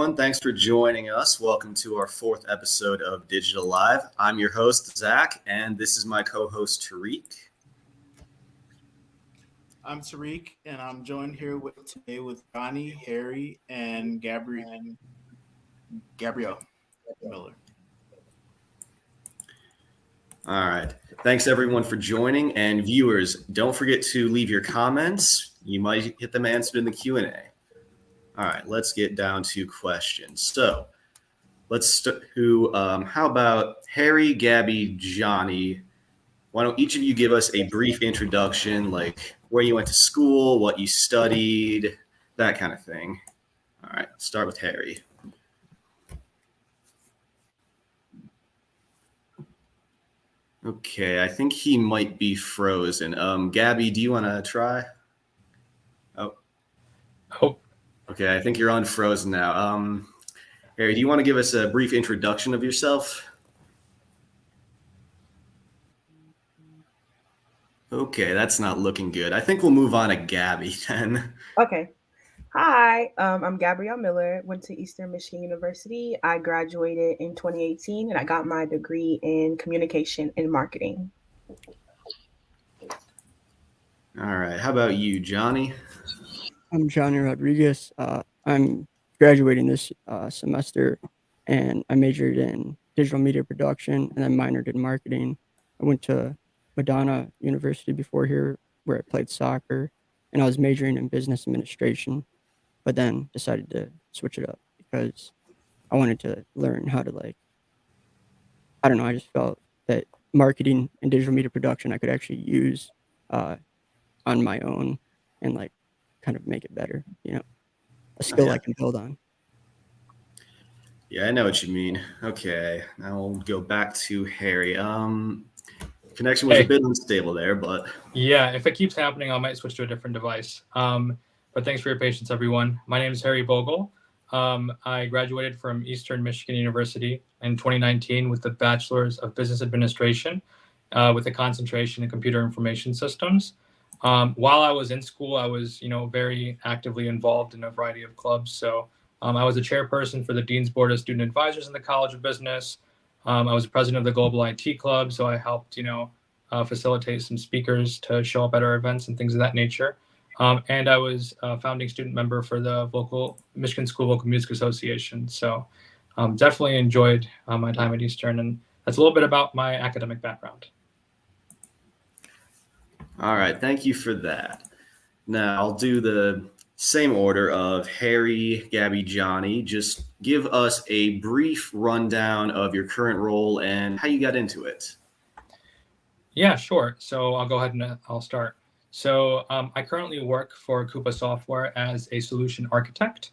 everyone. Thanks for joining us. Welcome to our fourth episode of Digital Live. I'm your host, Zach, and this is my co-host, Tariq. I'm Tariq, and I'm joined here today with Johnny, Harry, and Gabrielle Miller. All right. Thanks, everyone, for joining. And viewers, don't forget to leave your comments. You might get them answered in the Q&A. All right, let's get down to questions. So let's start. How about Harry, Gabby, Johnny? Why don't each of you give us a brief introduction, like where you went to school, what you studied, that kind of thing. All right, start with Harry. Okay, I think he might be frozen. Gabby, do you want to try? Oh. Okay, I think you're unfrozen now. Harry, do you want to give us a brief introduction of yourself? Okay, that's not looking good. I think we'll move on to Gabby then. Okay. Hi, I'm Gabrielle Miller, went to Eastern Michigan University. I graduated in 2018 and I got my degree in communication and marketing. All right, how about you, Johnny? I'm Johnny Rodriguez. I'm graduating this semester, and I majored in digital media production and then minored in marketing. I went to Madonna University before here, where I played soccer, and I was majoring in business administration, but then decided to switch it up because I wanted to learn how to I just felt that marketing and digital media production I could actually use on my own and kind of make it better, a skill I can build on. Yeah, I know what you mean. Okay, now we'll go back to Harry. Connection was a bit unstable there, but... Yeah, if it keeps happening, I might switch to a different device. But thanks for your patience, everyone. My name is Harry Bogle. I graduated from Eastern Michigan University in 2019 with the Bachelor's of Business Administration with a concentration in computer information systems. While I was in school, I was, very actively involved in a variety of clubs. So I was a chairperson for the Dean's Board of Student Advisors in the College of Business. I was the president of the Global IT Club, so I helped, facilitate some speakers to show up at our events and things of that nature. And I was a founding student member for the local Michigan School Vocal Music Association. So definitely enjoyed my time at Eastern, and that's a little bit about my academic background. All right, thank you for that. Now I'll do the same order of Harry, Gabby, Johnny. Just give us a brief rundown of your current role and how you got into it. Yeah, sure. So I'll go ahead and I'll start. So I currently work for Coupa Software as a solution architect.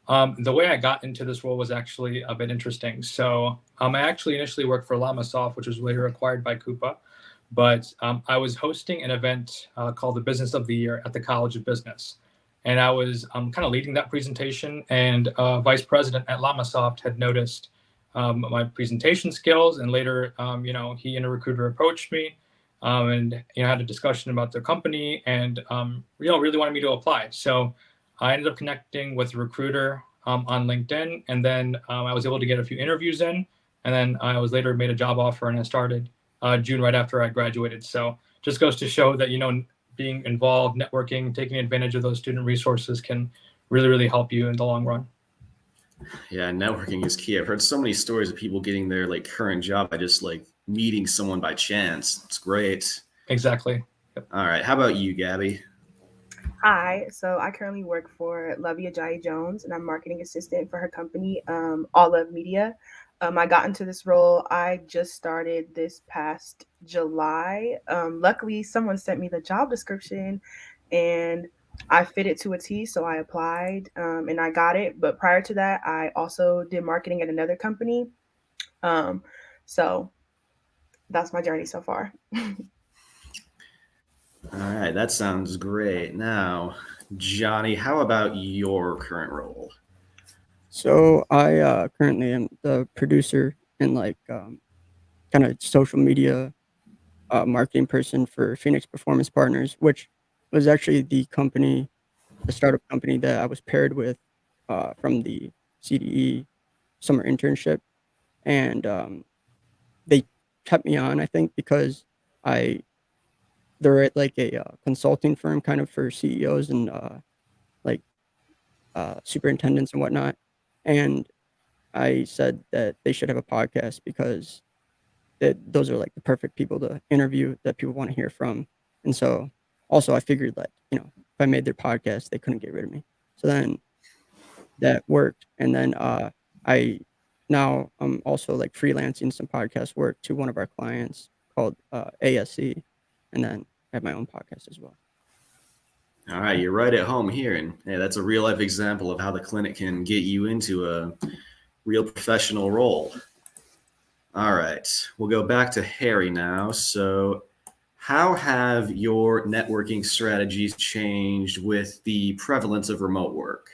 The way I got into this role was actually a bit interesting. So I actually initially worked for LlamaSoft, which was later acquired by Coupa. But I was hosting an event called the Business of the Year at the College of Business. And I was kind of leading that presentation. And vice president at LlamaSoft had noticed my presentation skills. And later, he and a recruiter approached me and had a discussion about their company and, really wanted me to apply. So I ended up connecting with a recruiter on LinkedIn. And then I was able to get a few interviews in. And then I was later made a job offer and I started June right after I graduated. So just goes to show that, being involved, networking, taking advantage of those student resources can really, really help you in the long run. Yeah, networking is key. I've heard so many stories of people getting their current job by just meeting someone by chance. It's great. Exactly. Yep. All right. How about you, Gabby? Hi, so I currently work for Lovey Ajayi Jones, and I'm marketing assistant for her company, All Love Media. I got into this role. I just started this past July. Luckily, someone sent me the job description and I fit it to a T. So I applied and I got it. But prior to that, I also did marketing at another company. So that's my journey so far. All right. That sounds great. Now, Johnny, how about your current role? So I currently am the producer and kind of social media marketing person for Phoenix Performance Partners, which was actually the startup company that I was paired with from the CDE summer internship, and they kept me on, I think, because they're at like a consulting firm kind of for CEOs and like superintendents and whatnot. And I said that they should have a podcast because those are like the perfect people to interview that people want to hear from. And so also I figured that, if I made their podcast, they couldn't get rid of me. So then that worked. And then now I'm also like freelancing some podcast work to one of our clients called ASC. And then I have my own podcast as well. All right, you're right at home here, and hey, that's a real life example of how the clinic can get you into a real professional role. All right, we'll go back to Harry now. So, how have your networking strategies changed with the prevalence of remote work?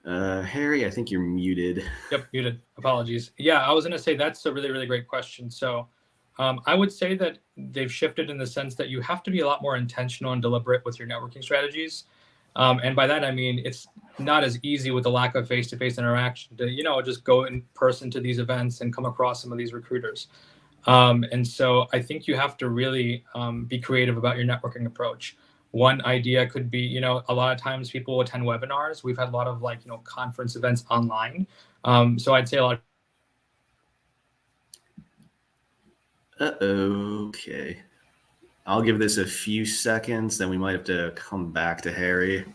Harry, I think you're muted. Yep, muted. Apologies. Yeah, I was going to say that's a really, really great question. So I would say that they've shifted in the sense that you have to be a lot more intentional and deliberate with your networking strategies. And by that, I mean, it's not as easy with the lack of face-to-face interaction to, just go in person to these events and come across some of these recruiters. And so I think you have to really be creative about your networking approach. One idea could be, a lot of times people attend webinars. We've had a lot of conference events online. So I'd say a lot of Okay. I'll give this a few seconds, then we might have to come back to Harry.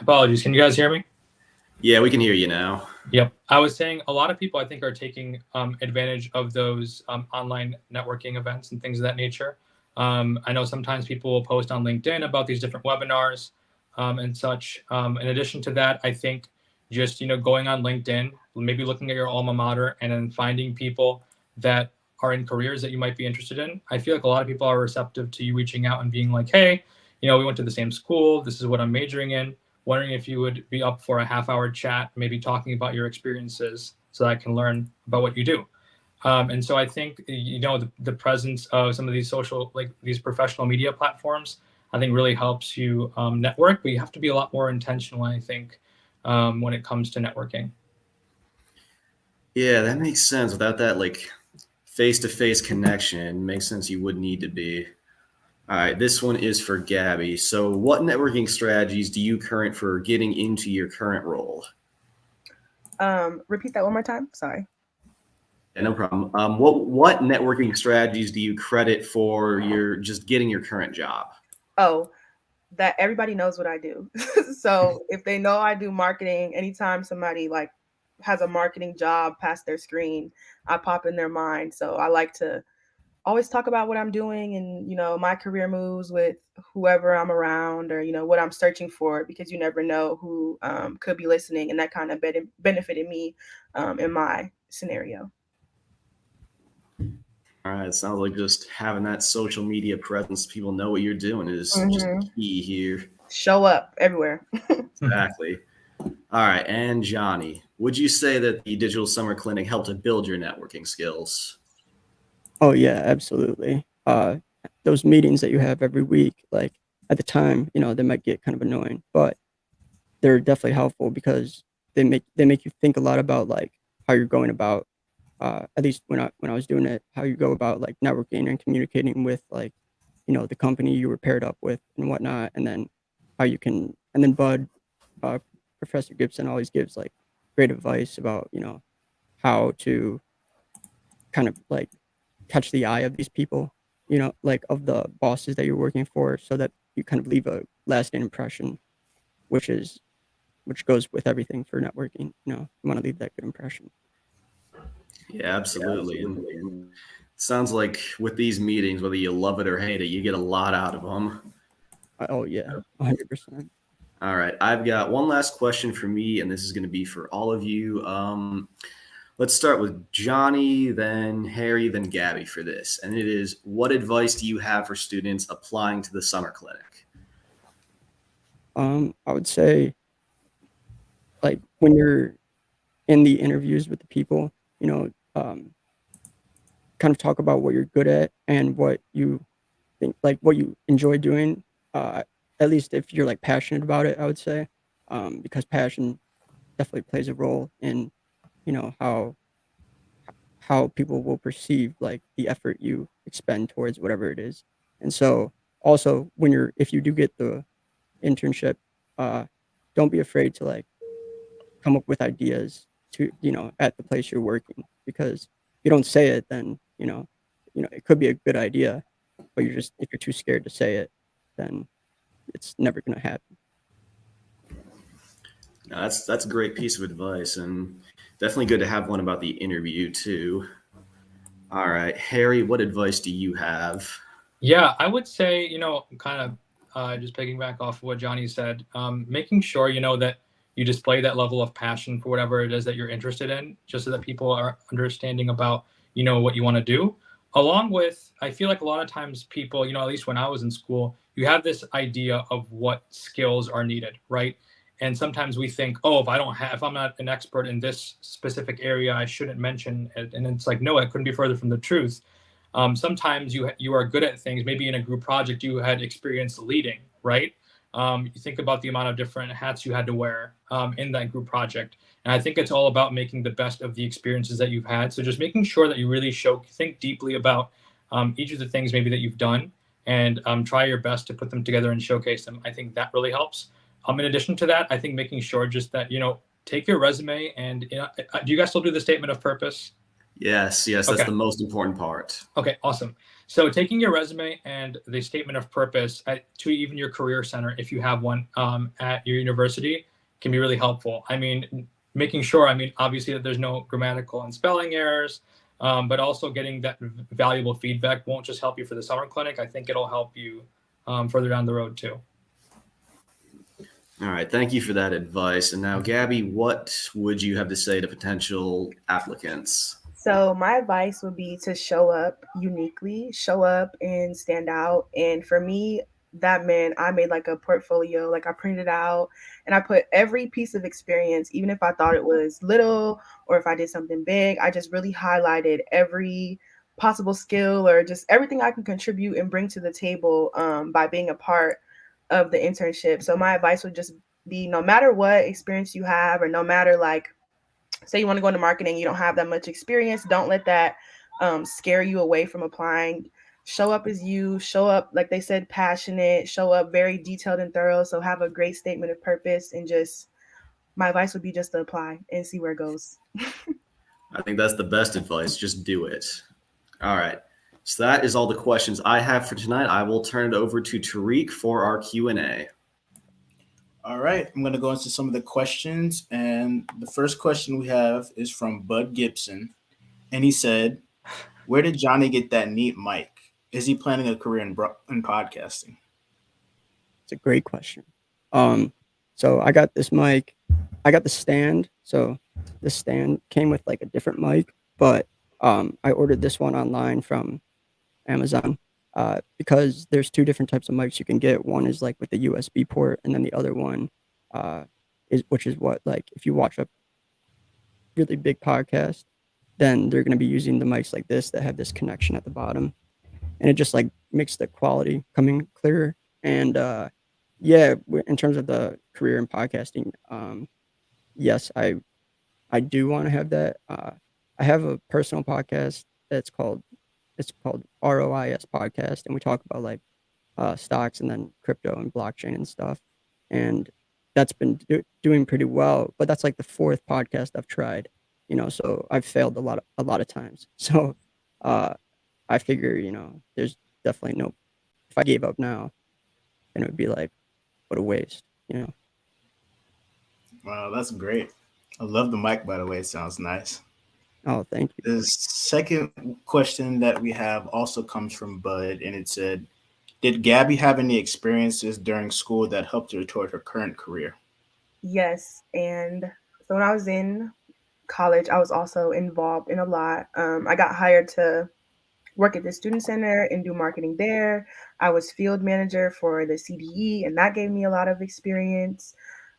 Apologies. Can you guys hear me? Yeah, we can hear you now. Yep. I was saying a lot of people, I think, are taking advantage of those online networking events and things of that nature. I know sometimes people will post on LinkedIn about these different webinars and such. In addition to that, I think just, going on LinkedIn, maybe looking at your alma mater and then finding people that are in careers that you might be interested in. I feel like a lot of people are receptive to you reaching out and being like, hey, we went to the same school. This is what I'm majoring in. Wondering if you would be up for a half-hour chat, maybe talking about your experiences so that I can learn about what you do. And so I think, the presence of some of these these professional media platforms, I think really helps you network, but you have to be a lot more intentional, I think, when it comes to networking. Yeah, that makes sense. Without that face-to-face connection, it makes sense you would need to be. All right, this one is for Gabby. So what networking strategies do you current for getting into your current role? Repeat that one more time. Sorry. Yeah, no problem. What networking strategies do you credit for your just getting your current job? Oh, that everybody knows what I do. So if they know I do marketing, anytime somebody has a marketing job past their screen, I pop in their mind. So I like to always talk about what I'm doing and, my career moves with whoever I'm around or, what I'm searching for, because you never know who could be listening. And that kind of benefited me in my scenario. All right, sounds like just having that social media presence, people know what you're doing is just key here. Show up everywhere. Exactly. All right, and Johnny, would you say that the Digital Summer Clinic helped to build your networking skills? Oh yeah, absolutely. Those meetings that you have every week, like at the time, they might get kind of annoying, but they're definitely helpful because they make you think a lot about how you're going about, at least when I was doing it, how you go about networking and communicating with the company you were paired up with and whatnot, and then how you can, and then Bud, Professor Gibson always gives great advice about how to kind of catch the eye of these people, of the bosses that you're working for, so that you kind of leave a lasting impression, which goes with everything for networking. You want to leave that good impression. Yeah, absolutely. And sounds like with these meetings, whether you love it or hate it, you get a lot out of them. Oh yeah, 100%. All right, I've got one last question for me, and this is going to be for all of you. Let's start with Johnny, then Harry, then Gabby for this. And it is, what advice do you have for students applying to the summer clinic? I would say, when you're in the interviews with the people, kind of talk about what you're good at and what you think, what you enjoy doing, at least if you're like passionate about it, I would say, because passion definitely plays a role in, you know, how people will perceive like the effort you expend towards whatever it is. And so also when if you do get the internship, uh, don't be afraid to like come up with ideas to, you know, at the place you're working, because if you don't say it, then, it could be a good idea, but if you're too scared to say it, then it's never going to happen. No, that's a great piece of advice, and definitely good to have one about the interview too. All right, Harry, what advice do you have? Yeah, I would say, kind of just piggyback off of what Johnny said, making sure, that you display that level of passion for whatever it is that you're interested in, just so that people are understanding about, what you want to do. Along with, I feel like a lot of times people, at least when I was in school, you have this idea of what skills are needed, right? And sometimes we think, oh, if I'm not an expert in this specific area, I shouldn't mention it. And it's like, no, it couldn't be further from the truth. Sometimes you are good at things. Maybe in a group project you had experience leading, right? You think about the amount of different hats you had to wear in that group project, and I think it's all about making the best of the experiences that you've had. So just making sure that you really think deeply about each of the things maybe that you've done, and try your best to put them together and showcase them. I think that really helps. In addition to that, I think making sure just that take your resume and do you guys still do the statement of purpose? Yes, that's Okay. the most important part. Okay, awesome. So taking your resume and the statement of purpose to even your career center, if you have one at your university, can be really helpful. I mean, making sure, obviously that there's no grammatical and spelling errors, but also getting that valuable feedback won't just help you for the summer clinic. I think it'll help you further down the road too. All right, thank you for that advice. And now, Gabby, what would you have to say to potential applicants? So my advice would be to show up uniquely, show up and stand out. And for me, that meant I made like a portfolio, like I printed it out and I put every piece of experience, even if I thought it was little or if I did something big, I just really highlighted every possible skill or just everything I can contribute and bring to the table by being a part of the internship. So my advice would just be no matter what experience you have, or no matter like, say you want to go into marketing, you don't have that much experience, don't let that scare you away from applying. Show up as you, show up, like they said, passionate, show up very detailed and thorough. So have a great statement of purpose, and just my advice would be just to apply and see where it goes. I think that's the best advice. Just do it. All right. So that is all the questions I have for tonight. I will turn it over to Tariq for our Q&A. All right, I'm going to go into some of the questions. And the first question we have is from Bud Gibson. And he said, where did Johnny get that neat mic? Is he planning a career in podcasting? It's a great question. So I got this mic, I got the stand. So the stand came with like a different mic, but I ordered this one online from Amazon because there's two different types of mics you can get. One is like with the USB port, and then the other one which is what, like, if you watch a really big podcast, then they're going to be using the mics like this that have this connection at the bottom, and it just like makes the quality coming clearer. And yeah, in terms of the career in podcasting, yes, I do want to have that. I have a personal podcast it's called ROIS podcast, and we talk about like stocks and then crypto and blockchain and stuff, and that's been doing pretty well. But that's like the fourth podcast I've tried, so I've failed a lot of times. So I figure, there's definitely no, if I gave up now, then it would be like, what a waste. Wow, that's great. I love the mic, by the way. It sounds nice. Oh, thank you. The second question that we have also comes from Bud, and it said, did Gabby have any experiences during school that helped her toward her current career? Yes. And so when I was in college, I was also involved in a lot. I got hired to work at the student center and do marketing there. I was field manager for the CDE, and that gave me a lot of experience.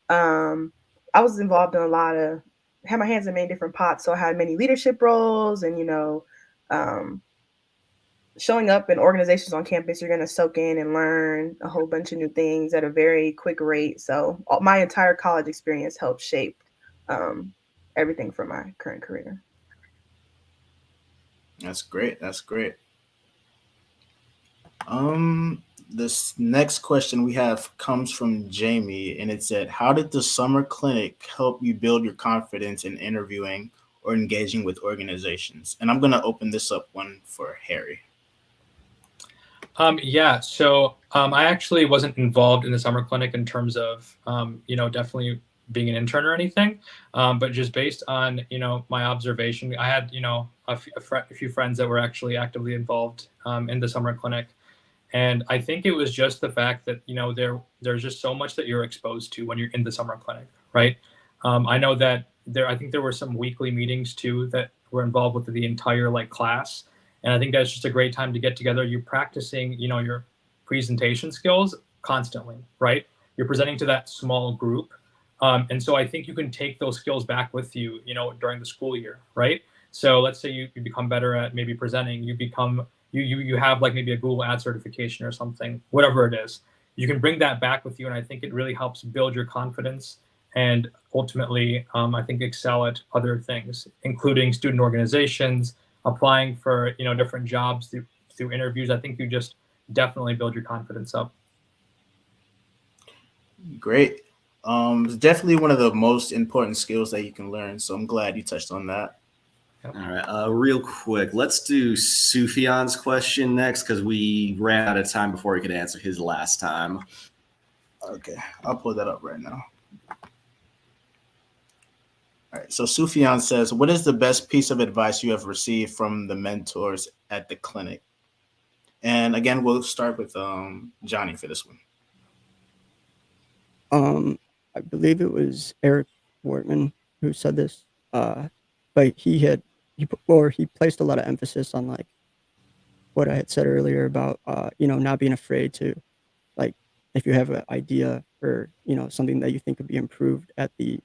I was involved in had my hands in many different pots. So I had many leadership roles and, showing up in organizations on campus, you're going to soak in and learn a whole bunch of new things at a very quick rate. So my entire college experience helped shape everything for my current career. That's great. That's great. This next question we have comes from Jamie, and it said, "How did the summer clinic help you build your confidence in interviewing or engaging with organizations?" And I'm going to open this up one for Harry. Yeah, so I actually wasn't involved in the summer clinic in terms of, definitely being an intern or anything, but just based on, my observation, I had, a few friends that were actually actively involved in the summer clinic. And I think it was just the fact that, there's just so much that you're exposed to when you're in the summer clinic, right? I know that I think there were some weekly meetings too that were involved with the entire class. And I think that's just a great time to get together. You're practicing, your presentation skills constantly, right? You're presenting to that small group. And so I think you can take those skills back with you, during the school year, right? So let's say you become better at maybe presenting, you have maybe a Google Ad certification or something, whatever it is. You can bring that back with you. And I think it really helps build your confidence and ultimately, I think, excel at other things, including student organizations, applying for different jobs through interviews. I think you just definitely build your confidence up. Great. It's definitely one of the most important skills that you can learn. So I'm glad you touched on that. All right, real quick, let's do Sufyan's question next because we ran out of time before he could answer his last time. Okay, I'll pull that up right now. All right, so Sufyan says, "What is the best piece of advice you have received from the mentors at the clinic?" And again, we'll start with Johnny for this one. I believe it was Eric Wortman who said this. But he placed a lot of emphasis on what I had said earlier about not being afraid to, if you have an idea or something that you think could be improved at the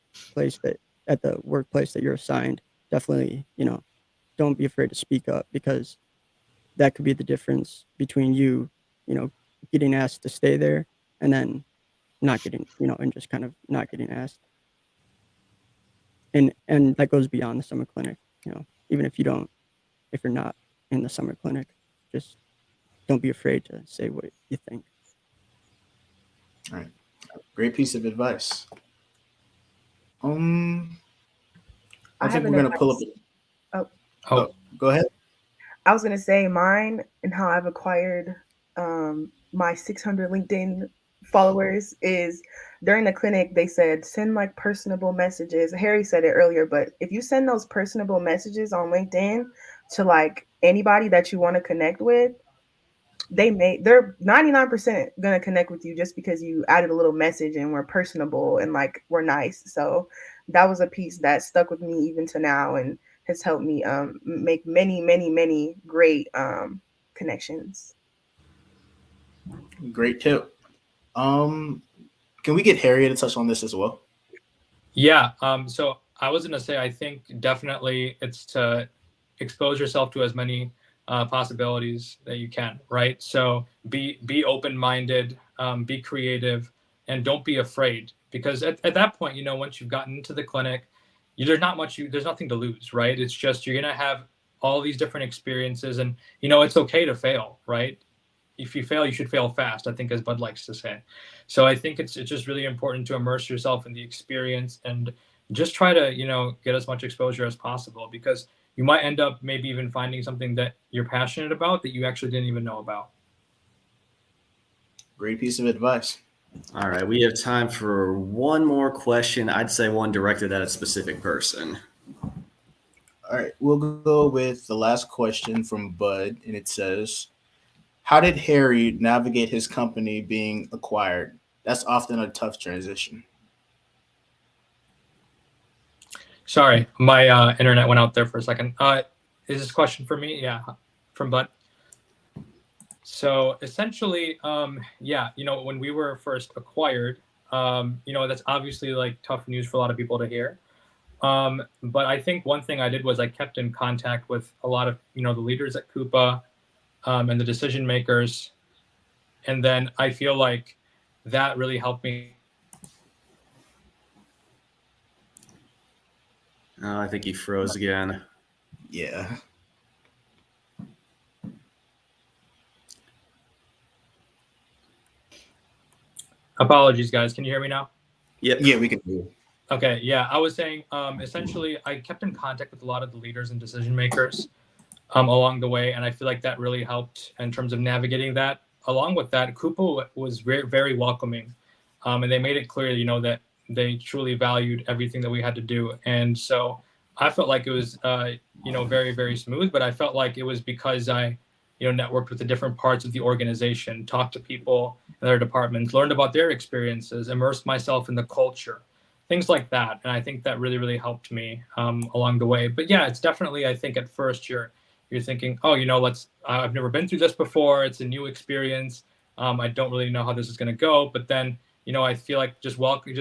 workplace that you're assigned, definitely don't be afraid to speak up, because that could be the difference between you getting asked to stay there and then not getting and just kind of not getting asked. And that goes beyond the summer clinic. Even if you're not in the summer clinic, just don't be afraid to say what you think. All right, great piece of advice. I think we're gonna pull up. Oh, go ahead. I was gonna say mine and how I've acquired my 600 LinkedIn followers is during the clinic. They said send personable messages. Harry said it earlier, but if you send those personable messages on LinkedIn to anybody that you want to connect with, they're 99% gonna connect with you just because you added a little message and we're personable and we're nice. So that was a piece that stuck with me even to now and has helped me make many great connections. Great tip. Can we get Harry to touch on this as well? Yeah. So I was going to say, I think definitely it's to expose yourself to as many possibilities that you can, right? So be open-minded, be creative, and don't be afraid, because at that point, once you've gotten into the clinic, there's nothing to lose, right? It's just, you're going to have all these different experiences, and, it's okay to fail, right? If you fail, you should fail fast, I think, as Bud likes to say. So I think it's just really important to immerse yourself in the experience and just try to, get as much exposure as possible, because you might end up maybe even finding something that you're passionate about that you actually didn't even know about. Great piece of advice. All right, we have time for one more question. I'd say one directed at a specific person. All right, we'll go with the last question from Bud, and it says, "How did Harry navigate his company being acquired? That's often a tough transition." Sorry, my internet went out there for a second. Is this question for me? Yeah, from Bud. So essentially, when we were first acquired, that's obviously tough news for a lot of people to hear. But I think one thing I did was I kept in contact with a lot of, the leaders at Coupa. and the decision makers. And then I feel like that really helped me. Oh, I think he froze again. Yeah. Apologies, guys. Can you hear me now? Yep. Yeah, we can do it. Okay, yeah, I was saying essentially I kept in contact with a lot of the leaders and decision makers along the way, and I feel like that really helped in terms of navigating that. Along with that, Coupa was very, very welcoming, and they made it clear, that they truly valued everything that we had to do, and so I felt like it was, very, very smooth. But I felt like it was because I, networked with the different parts of the organization, talked to people in their departments, learned about their experiences, immersed myself in the culture. Things like that. And I think that really, really helped me along the way. But yeah, it's definitely, I think at first you're thinking, oh, I've never been through this before. It's a new experience. I don't really know how this is going to go. But then, I feel like just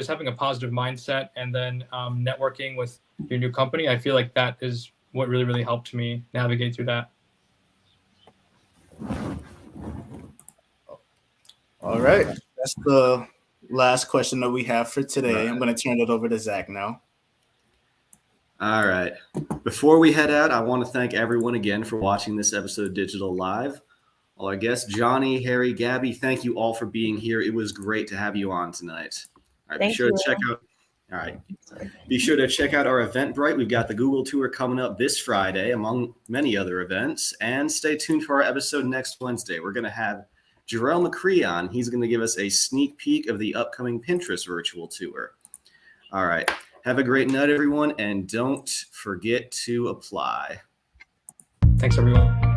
having a positive mindset and then networking with your new company, I feel like that is what really, really helped me navigate through that. All right. That's the last question that we have for today. I'm going to turn it over to Zach now. All right. Before we head out, I want to thank everyone again for watching this episode of Digital Live. All our guests, Johnny, Harry, Gabby, thank you all for being here. It was great to have you on tonight. All right, Thank be sure you. to check out. All right. Be sure to check out our Eventbrite. We've got the Google Tour coming up this Friday, among many other events. And stay tuned for our episode next Wednesday. We're going to have Jarrell McCree on. He's going to give us a sneak peek of the upcoming Pinterest virtual tour. All right. Have a great night, everyone. And don't forget to apply. Thanks, everyone.